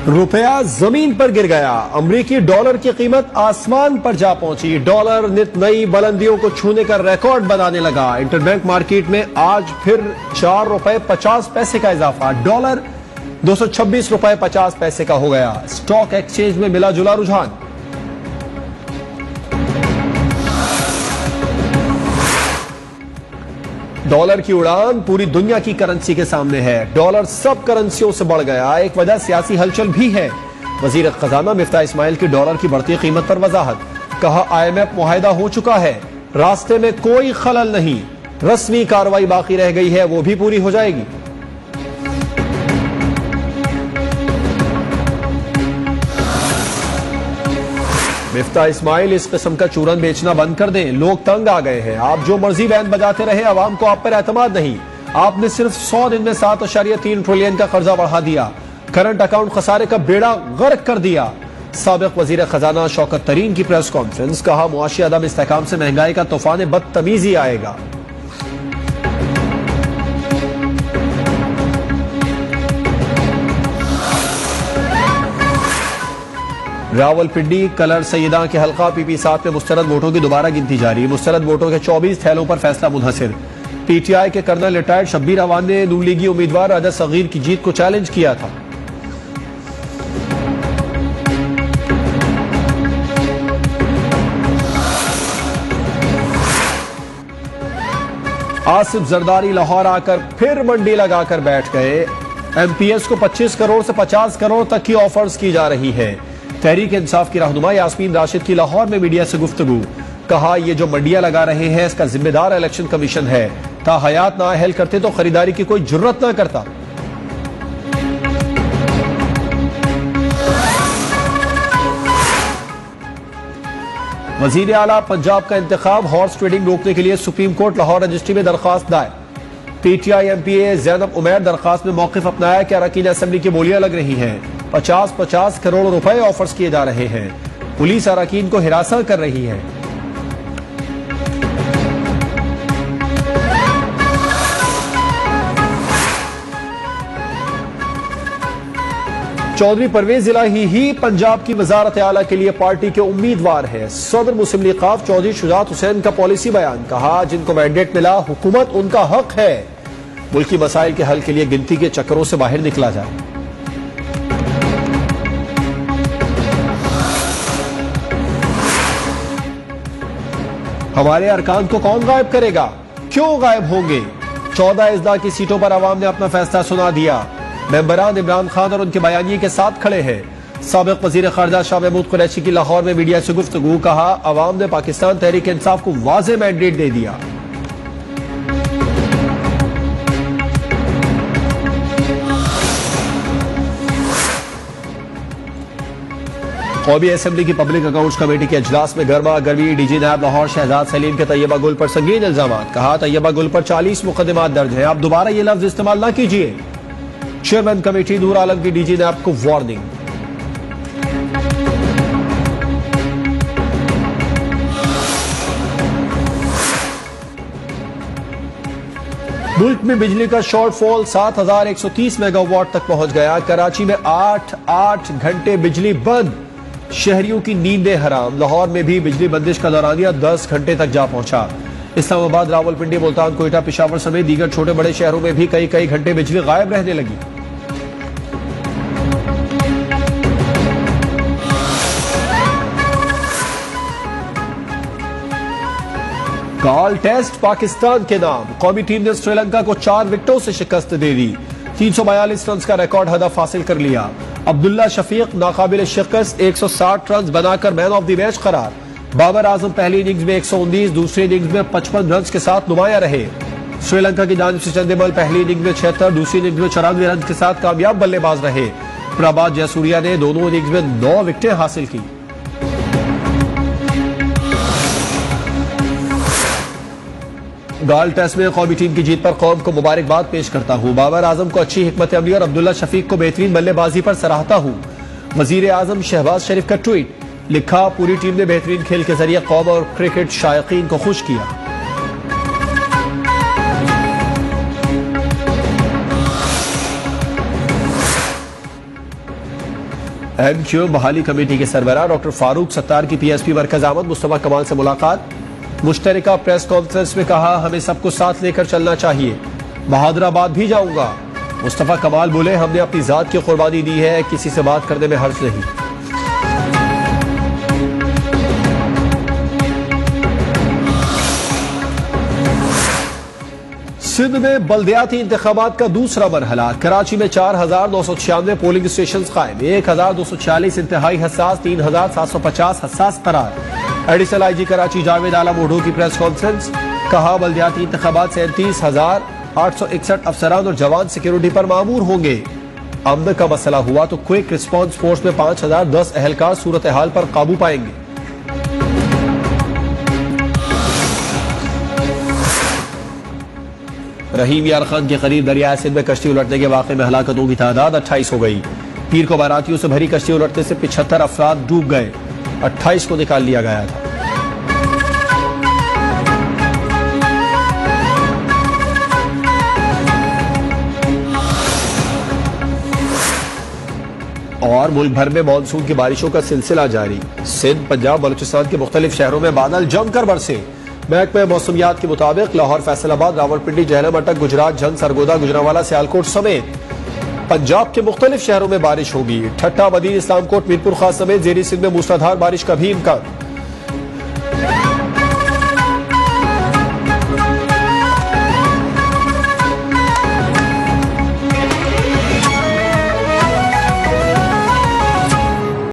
रुपया जमीन पर गिर गया। अमरीकी डॉलर की कीमत आसमान पर जा पहुंची। डॉलर नित नई बुलंदियों को छूने का रिकॉर्ड बनाने लगा। इंटरबैंक मार्केट में आज फिर ₹4.50 का इजाफा। डॉलर 226 रुपए 50 पैसे का हो गया। स्टॉक एक्सचेंज में मिला जुला रुझान। डॉलर की उड़ान पूरी दुनिया की करेंसी के सामने है। डॉलर सब करेंसियों से बढ़ गया। एक वजह सियासी हलचल भी है। वजीर खजाना मिफ्ताह इस्माइल की डॉलर की बढ़ती कीमत पर वजाहत। कहा IMF मुआहिदा हो चुका है, रास्ते में कोई खलल नहीं, रस्मी कार्रवाई बाकी रह गई है, वो भी पूरी हो जाएगी। मिफ्ताह इस्माइल इस किस्म का चूरन बेचना बंद कर दें, लोग तंग आ गए हैं। आप जो मर्जी बैंड बजाते रहे, आवाम को आप पर एतमाद नहीं। आपने सिर्फ 100 दिन में 7.3 ट्रिलियन का कर्जा बढ़ा दिया, करंट अकाउंट खसारे का बेड़ा गर्क कर दिया। साबिक वजीर खजाना शौकत तरीन की प्रेस कॉन्फ्रेंस। कहा मुआशी अदम इस्तेहकाम से महंगाई का तूफान बदतमीजी आएगा। रावलपिंडी कलर सैयदा के हल्का PP7 में मुस्तरद वोटों की दोबारा गिनती जारी। मुस्तरद वोटों के 24 थैलों पर फैसला मुनहसिर। PTI के कर्नल रिटायर्ड शब्बीर अवान ने नून लीगी उम्मीदवार राजा सगीर की जीत को चैलेंज किया था। आसिफ जरदारी लाहौर आकर फिर मंडी लगाकर बैठ गए। MPS को 25 करोड़ से 50 करोड़ तक की ऑफर्स की जा रही है। तहरीक इंसाफ की रहनुमा यास्मीन राशिद की लाहौर में मीडिया से गुफ्तगू। कहा ये जो मंडियां लगा रहे हैं इसका जिम्मेदार इलेक्शन कमीशन है। ता हयात ना अहल करते तो खरीदारी की कोई जुर्रत ना करता। वजीर आला पंजाब का इंतखाब। हॉर्स ट्रेडिंग रोकने के लिए सुप्रीम कोर्ट लाहौर रजिस्ट्री में दरखास्त दायर। PTI MPA जैनब उमैर दरखास्त में मौकिफ अपनाया कि अरकान असेंबली की बोलियां लग रही हैं। 50-50 करोड़ रुपए ऑफर्स किए जा रहे हैं। पुलिस अरकान को हिरासा कर रही है। चौधरी परवेज इलाही ही पंजाब की वजारत आला के लिए पार्टी के उम्मीदवार है। सदर मुस्लिम लीग क़ाफ चौधरी शुजात हुसैन का पॉलिसी बयान। कहा जिनको मैंडेट मिला हुकूमत उनका हक है, मुल्की मसाइल के हल के लिए गिनती के चक्करों से बाहर निकला जाए। हमारे अरकान को कौन गायब करेगा, क्यों गायब होंगे। 14 इज़्दा की सीटों पर अवाम ने अपना फैसला सुना दिया। मेंबरान इमरान खान और उनके बयानिए के साथ खड़े हैं। साबिक वजीर खारजा शाह महमूद कुरैशी की लाहौर में मीडिया से गुफ्तगू। कहा अवाम ने पाकिस्तान तहरीक इंसाफ को वाज़ेह मैंडेट दे दिया। कौमी असेंबली की पब्लिक अकाउंट्स कमेटी के अजलास में गर्मा गर्मी। DG नायब लाहौर शहजाद सलीम के तैयबा गुल पर संगीन इल्जामात। कहा तैयबा गुल पर 40 मुकदमात दर्ज हैं, आप दोबारा ये लफ्ज इस्तेमाल ना कीजिए। चेयरमैन कमेटी नूर आलम की DG नायब को वार्निंग। मुल्क में बिजली का शॉर्टफॉल 7130 मेगावाट तक पहुंच गया। कराची में 8 घंटे बिजली बंद, शहरियों की नींदें हराम। लाहौर में भी बिजली बंदिश का दौरानिया 10 घंटे तक जा पहुंचा। इस्लामाबाद, रावलपिंडी, मुल्तान, कोयटा, पेशावर समेत दीगर छोटे बड़े शहरों में भी कई घंटे बिजली गायब रहने लगी। गाल टेस्ट पाकिस्तान के नाम। कौमी टीम ने श्रीलंका को 4 विकेटों से शिकस्त दे दी। 342 रन का रिकॉर्ड हदफ हासिल कर लिया। अब्दुल्ला शफीक नाकाबिल शिकस्त 160 रन बनाकर मैन ऑफ द मैच करार। बाबर आजम पहली इनिंग्स में 119, दूसरी इनिंग्स में 55 रन के साथ नुमाया रहे। श्रीलंका की जानिब से चंदेमल पहली इनिंग्स में 76, दूसरी इनिंग्स में 94 रन के साथ कामयाब बल्लेबाज रहे। प्रभात जयसूर्या ने दोनों इनिंग्स में 9 विकेटें हासिल की। गाल टेस्ट में कौमी टीम की जीत पर कौम को मुबारकबाद पेश करता हूँ। बाबर आजम को अच्छी हिकमत अमली और अब्दुल्ला शफीक को बेहतरीन बल्लेबाजी पर सराहता हूँ। वजीर आजम शहबाज शरीफ का ट्वीट। लिखा पूरी टीम ने बेहतरीन खेल के जरिए कौम और क्रिकेट शायकीन को खुश किया। एमक्यू बहाली कमेटी के सरबराह डॉक्टर फारूक सत्तार की पीएसपी मरकज आमद मुस्तफा कमाल से मुलाकात। मुश्तरका प्रेस कॉन्फ्रेंस में कहा, हमें सबको साथ लेकर चलना चाहिए, बहादुराबाद भी जाऊंगा। मुस्तफा कमाल बोले, हमने अपनी जात की कुर्बानी दी है, किसी से बात करने में हर्ज नहीं। सिंध में बल्दियाती इंतखाबात का दूसरा मरहला। कराची में 4,996 पोलिंग स्टेशन कायम, 1,246 इंतहाई हसास, 3,750 हसास करार। एडिशनल आईजी कराची जावेद आलम ओढो की प्रेस कॉन्फ्रेंस, कहा बल्दियाती इंतखाबात से 37,861 अफसरान और जवान सिक्योरिटी पर मामूर होंगे। अमन का मसला हुआ तो क्विक रिस्पॉन्स फोर्स में 5,010 अहलकार सूरत हाल पर काबू पाएंगे। रहीम यार खान के करीब दरिया सिंध में कश्ती उलटने के वाक़े में हलाकतों की तादाद 28 हो गई। पीर को बारातियों से भरी कश्ती उलटने से 75 अफराद डूब गए, 28 को निकाल लिया गया था। और मुल्क भर में मानसून की बारिशों का सिलसिला जारी। सिंध, पंजाब, बलूचिस्तान के मुख्तलिफ शहरों में बादल जमकर बरसे। महकमे मौसमियात के मुताबिक लाहौर, फैसलाबाद, रावलपिंडी, जहलम, अटक, गुजरात, झंग, सरगोदा, गुजरांवाला, सियालकोट समेत पंजाब के मुख्तलिफ शहरों में बारिश होगी। ठट्टा, मदीन, इस्लामकोट, मीरपुर खास समेत जेरी सिंध में मूसलाधार बारिश का भी इम्कान।